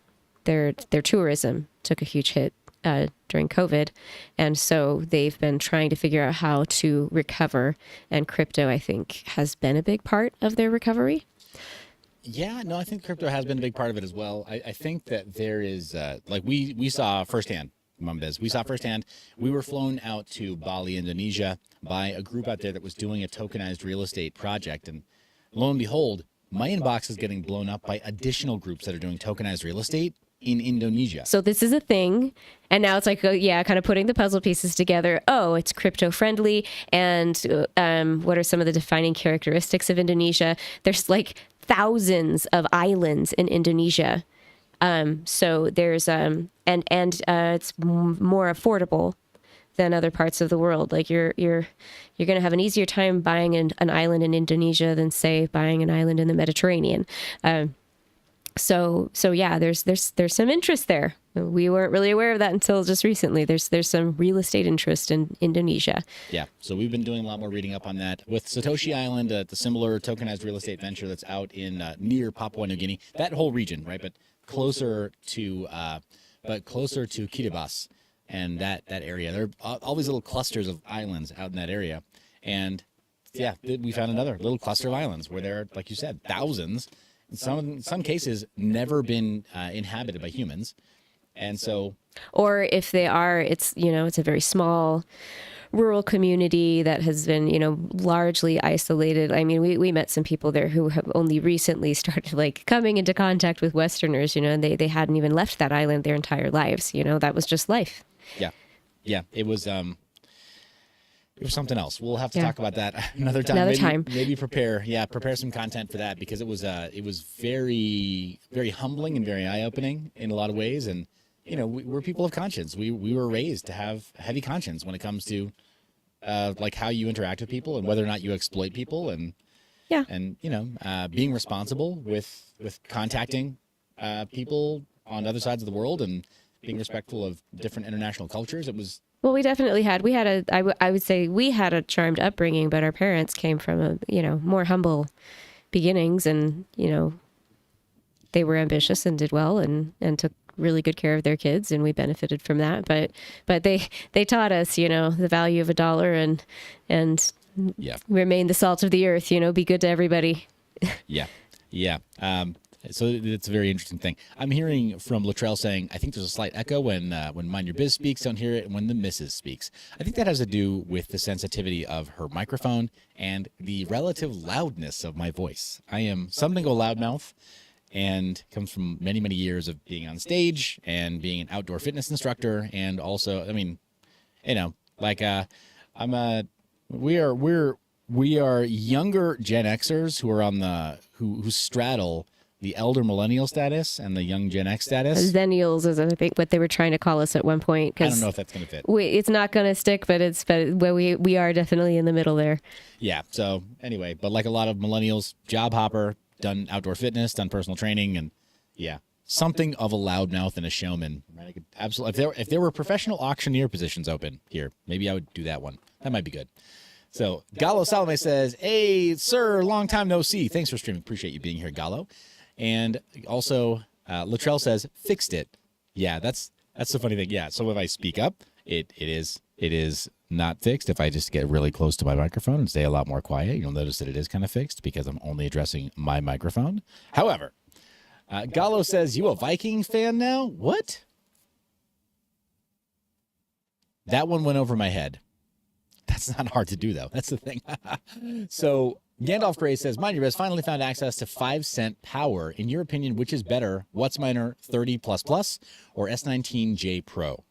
tourism took a huge hit during COVID. And so they've been trying to figure out how to recover. And crypto, I think, has been a big part of their recovery. Yeah, no, I think crypto has been a big part of it as well. I think that there is, like we saw firsthand, we saw firsthand, we were flown out to Bali, Indonesia by a group out there that was doing a tokenized real estate project. And lo and behold, my inbox is getting blown up by additional groups that are doing tokenized real estate in Indonesia. So this is a thing. And now it's like, kind of putting the puzzle pieces together. Oh, it's crypto friendly. And what are some of the defining characteristics of Indonesia? There's like thousands of islands in Indonesia. So there's it's more affordable than other parts of the world. Like you're going to have an easier time buying an island in Indonesia than, say, buying an island in the Mediterranean. So yeah, there's some interest there. We weren't really aware of that until just recently. There's some real estate interest in Indonesia. Yeah, so we've been doing a lot more reading up on that with Satoshi Island, the similar tokenized real estate venture that's out in near Papua New Guinea. That whole region, right? But closer to Kiribati and that area. There are all these little clusters of islands out in that area. And yeah, we found another little cluster of islands where there are, like you said, thousands. In some cases, never been inhabited by humans. And so, or if they are, it's a very small rural community that has been, largely isolated. I mean, we met some people there who have only recently started like coming into contact with Westerners, and they hadn't even left that island their entire lives. That was just life. Yeah. It was something else. We'll have to talk about that another time. Maybe prepare some content for that, because it was very, very humbling and very eye-opening in a lot of ways. And we're people of conscience. We were raised to have a heavy conscience when it comes to like how you interact with people and whether or not you exploit people, and being responsible with contacting people on other sides of the world and being respectful of different international cultures. Well, we definitely had. I would say we had a charmed upbringing, but our parents came from more humble beginnings, and they were ambitious and did well and took really good care of their kids, and we benefited from that. But they taught us, the value of a dollar and remain the salt of the earth. Be good to everybody. Yeah. So it's a very interesting thing. I'm hearing from Latrell saying, I think there's a slight echo when Mind Your Biz speaks. Don't hear it when the Mrs. speaks. I think that has to do with the sensitivity of her microphone and the relative loudness of my voice. I am something of a loudmouth, and comes from many, many years of being on stage and being an outdoor fitness instructor. And also, I mean, you know, like we are younger Gen Xers who are on the who straddle the elder millennial status and the young Gen X status. Zennials is, I think, what they were trying to call us at one point. I don't know if that's going to fit. It's not going to stick, but we are definitely in the middle there. Yeah. So anyway, but like a lot of millennials, job hopper, done outdoor fitness, done personal training, and yeah, something of a loudmouth and a showman. Right? I could absolutely, if there were professional auctioneer positions open here, maybe I would do that one. That might be good. So Gallo Salome says, "Hey, sir, long time no see. Thanks for streaming. Appreciate you being here, Gallo." And also, Latrell says, "Fixed it." Yeah, that's the funny thing. Yeah, so if I speak up, it is not fixed. If I just get really close to my microphone and stay a lot more quiet, you'll notice that it is kind of fixed because I'm only addressing my microphone. However, Gallo says, "You a Viking fan now?" What? That one went over my head. That's not hard to do, though. That's the thing. So Gandalf Gray says, "Mind your biz, finally found access to 5-cent power. In your opinion, which is better, WhatsMiner 30++ or S19J Pro?"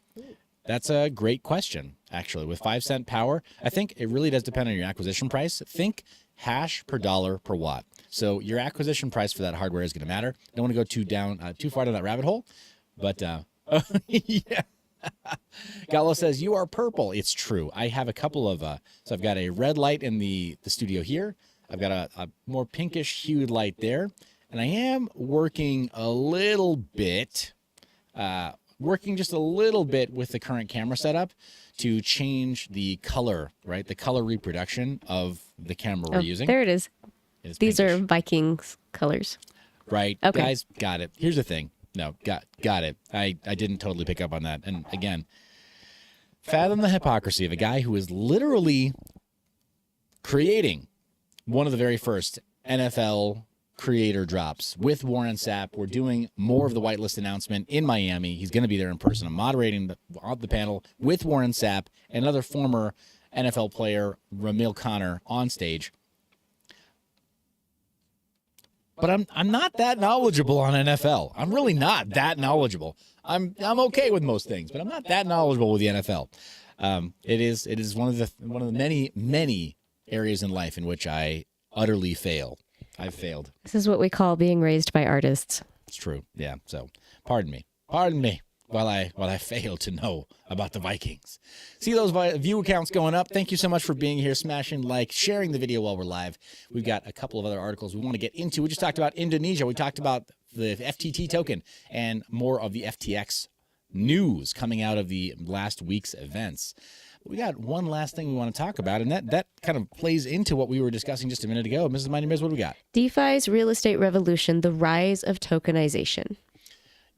That's a great question, actually. With 5-cent power, I think it really does depend on your acquisition price. Think hash per dollar per watt. So your acquisition price for that hardware is going to matter. Don't want to go too far down that rabbit hole, but yeah. Gallo says, "You are purple." It's true. I have a couple of, so I've got a red light in the studio here. I've got a more pinkish hued light there. And I am working just a little bit with the current camera setup to change the color, right? The color reproduction of the camera we're using. There it is. These pinkish. are Vikings colors. Right. Okay. Guys, got it. Here's the thing. No, got it. I didn't totally pick up on that. And again, fathom the hypocrisy of a guy who is literally creating one of the very first NFL creator drops with Warren Sapp. We're doing more of the whitelist announcement in Miami. He's going to be there in person. I'm moderating the panel with Warren Sapp, another former NFL player, Ramil Connor, on stage. But I'm not that knowledgeable on NFL. I'm really not that knowledgeable. I'm okay with most things, but I'm not that knowledgeable with the NFL. It is one of the many areas in life in which I utterly fail. I've failed. This is what we call being raised by artists. It's true. Yeah. So pardon me while I fail to know about the Vikings. See those view accounts going up. Thank you so much for being here, smashing like, sharing the video while we're live. We've got a couple of other articles we want to get into. We just talked about Indonesia. We talked about the FTT token and more of the FTX news coming out of the last week's events. We got one last thing we want to talk about, and that kind of plays into what we were discussing just a minute ago. Mrs. Mighty Miz, what do we got? DeFi's real estate revolution, the rise of tokenization.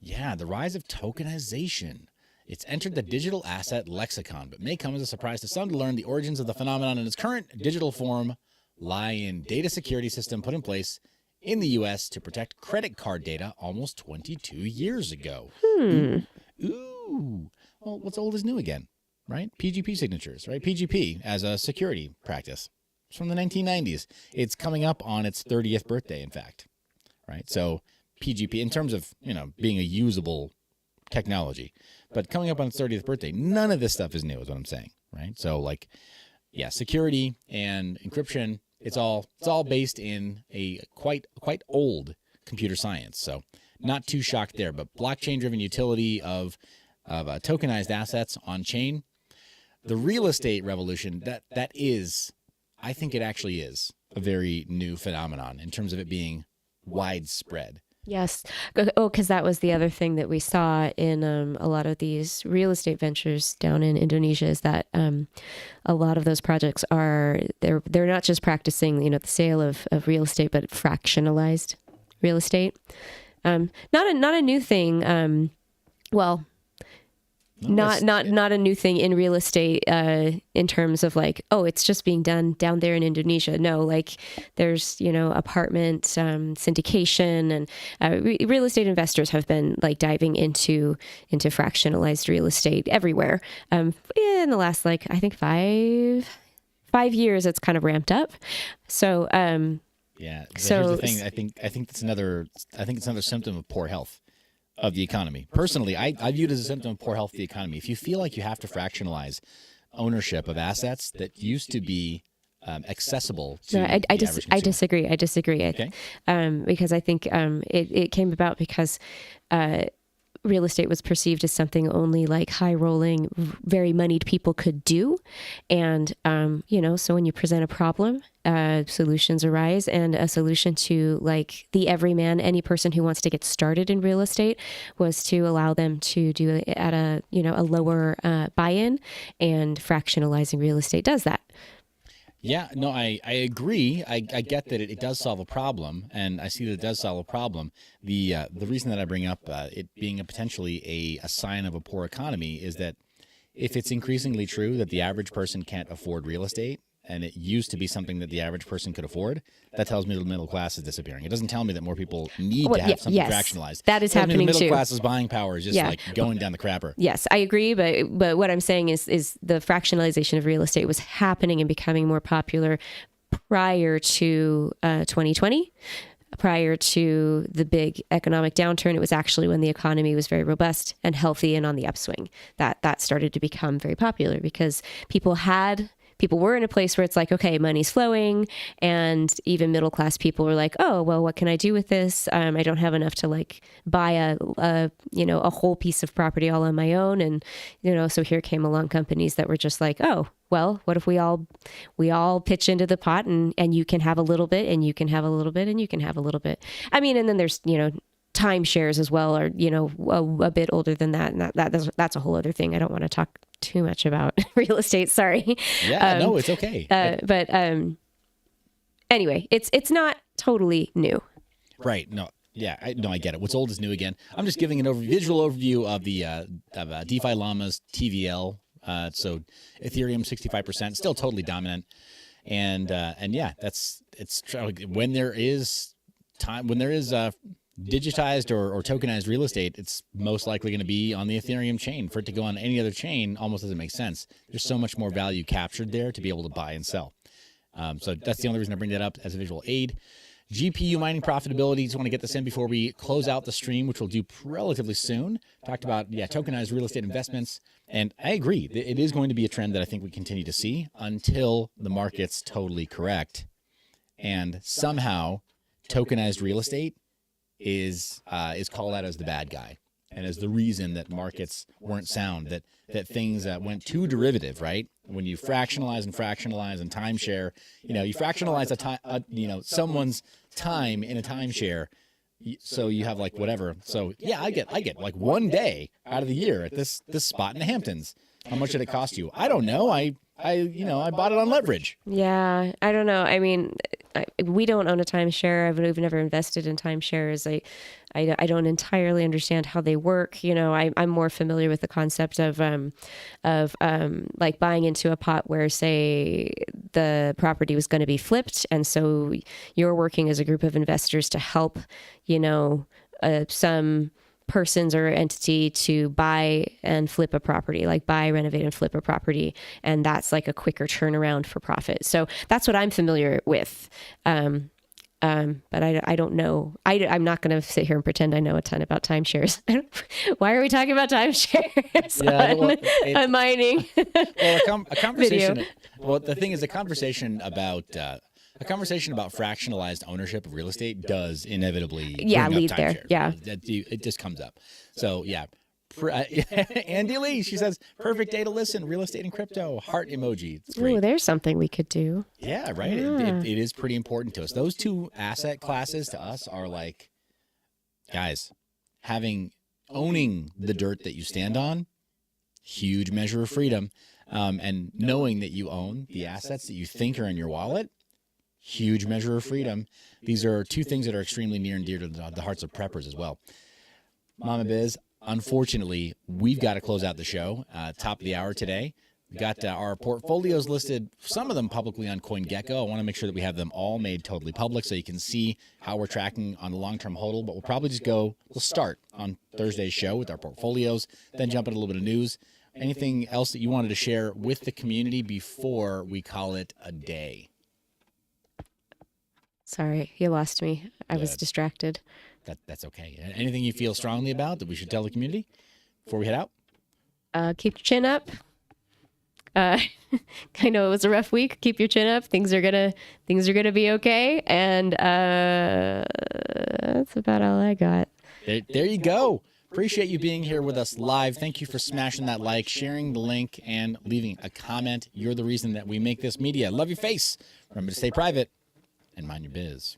Yeah, the rise of tokenization. It's entered the digital asset lexicon, but may come as a surprise to some to learn the origins of the phenomenon in its current digital form lie in data security system put in place in the U.S. to protect credit card data almost 22 years ago. Ooh. Well, what's old is new again, right? PGP signatures, right? PGP as a security practice. It's from the 1990s. It's coming up on its 30th birthday, in fact, right? So PGP, in terms of, being a usable technology, but coming up on its 30th birthday, none of this stuff is new, is what I'm saying, right? So, security and encryption, it's all based in a quite old computer science. So, not too shocked there. But blockchain-driven utility of tokenized assets on chain, the real estate revolution, that is, I think it actually is a very new phenomenon in terms of it being widespread. Yes. Oh, because that was the other thing that we saw in a lot of these real estate ventures down in Indonesia is that a lot of those projects they're not just practicing, the sale of real estate, but fractionalized real estate. Not a new thing. Not a new thing in real estate in terms of it's just being done down there in Indonesia. No, there's apartment syndication and real estate investors have been diving into fractionalized real estate everywhere. In the last I think 5 years, it's kind of ramped up. So Yeah. But So here's the thing. I think it's another symptom of poor health of the economy. Personally, I view it as a symptom of poor health of the economy. If you feel like you have to fractionalize ownership of assets that used to be accessible to no, the average I consumer. disagree. Okay. Because I think it came about because real estate was perceived as something only like high rolling, very moneyed people could do. And, so when you present a problem, solutions arise, and a solution to like the everyman, any person who wants to get started in real estate, was to allow them to do it at a lower buy-in, and fractionalizing real estate does that. Yeah, no, I agree. I get that it does solve a problem, and I see that it does solve a problem. The reason that I bring up it being potentially a sign of a poor economy is that if it's increasingly true that the average person can't afford real estate, and it used to be something that the average person could afford, that tells me the middle class is disappearing. It doesn't tell me that more people need to have something fractionalized. That is It tells me happening the middle too. class's buying power is just like going down the crapper. Yes, I agree, but what I'm saying is the fractionalization of real estate was happening and becoming more popular prior to 2020. Prior to the big economic downturn, it was actually when the economy was very robust and healthy and on the upswing that started to become very popular, because people were in a place where it's like, okay, money's flowing, and even middle class people were like, oh, well, what can I do with this? I don't have enough to like buy a whole piece of property all on my own. And, so here came along companies that were just like, oh, well, what if we all pitch into the pot, and you can have a little bit, and you can have a little bit, and you can have a little bit. I mean, and then there's, timeshares as well, or, a bit older than that. And that's a whole other thing. I don't want to talk too much about real estate. Sorry. Yeah, no, it's okay. But anyway, it's not totally new. Right. No. Yeah. I get it. What's old is new again. I'm just giving an visual overview of the DeFi Llama's TVL. So Ethereum 65%, still totally dominant, and yeah, it's when there is digitized or tokenized real estate, it's most likely going to be on the Ethereum chain. For it to go on any other chain almost doesn't make sense. There's so much more value captured there to be able to buy and sell. So that's the only reason I bring that up as a visual aid. GPU mining profitability. Just want to get this in before we close out the stream, which we'll do relatively soon. Talked about, tokenized real estate investments. And I agree. It is going to be a trend that I think we continue to see until the market's totally correct. And somehow tokenized real estate is called out as the bad guy, and as the reason that markets weren't sound, that things went too derivative, right? When you fractionalize and timeshare, you fractionalize someone's time in a timeshare, so you have like whatever. So yeah, I get like one day out of the year at this spot in the Hamptons. How much did it cost you? I don't know. I bought it on leverage. Yeah, I don't know. I mean, we don't own a timeshare. We've never invested in timeshares. I don't entirely understand how they work. I'm more familiar with the concept of like buying into a pot where, say, the property was going to be flipped, and so you're working as a group of investors to help, some persons or entity to buy and flip a property, like buy, renovate, and flip a property. And that's like a quicker turnaround for profit. So that's what I'm familiar with. But I don't know. I'm not going to sit here and pretend I know a ton about timeshares. Why are we talking about timeshares on mining? Well, a conversation. Video. Well, the thing is, a conversation about fractionalized ownership of real estate does inevitably lead there. Yeah, it just comes up. So yeah. Andy Lee, she says, perfect day to listen. Real estate and crypto. Heart emoji. It's great. Oh, there's something we could do. Yeah, right. Yeah. It is pretty important to us. Those two asset classes to us are like, guys, owning the dirt that you stand on, huge measure of freedom, and knowing that you own the assets that you think are in your wallet, huge measure of freedom. These are two things that are extremely near and dear to the hearts of preppers as well. Mama Biz, unfortunately, we've got to close out the show. Top of the hour today. We got our portfolios listed, some of them publicly on CoinGecko. I want to make sure that we have them all made totally public so you can see how we're tracking on a long-term hodl. But we'll probably we'll start on Thursday's show with our portfolios, then jump into a little bit of news. Anything else that you wanted to share with the community before we call it a day? Sorry, you lost me. I was Good. distracted. That's okay. Anything you feel strongly about that we should tell the community before we head out? Keep your chin up. I know it was a rough week. Keep your chin up. Things are gonna be okay. And that's about all I got. There you go. Appreciate you being here with us live. Thank you for smashing that like, sharing the link, and leaving a comment. You're the reason that we make this media. Love your face. Remember to stay private and mind your biz.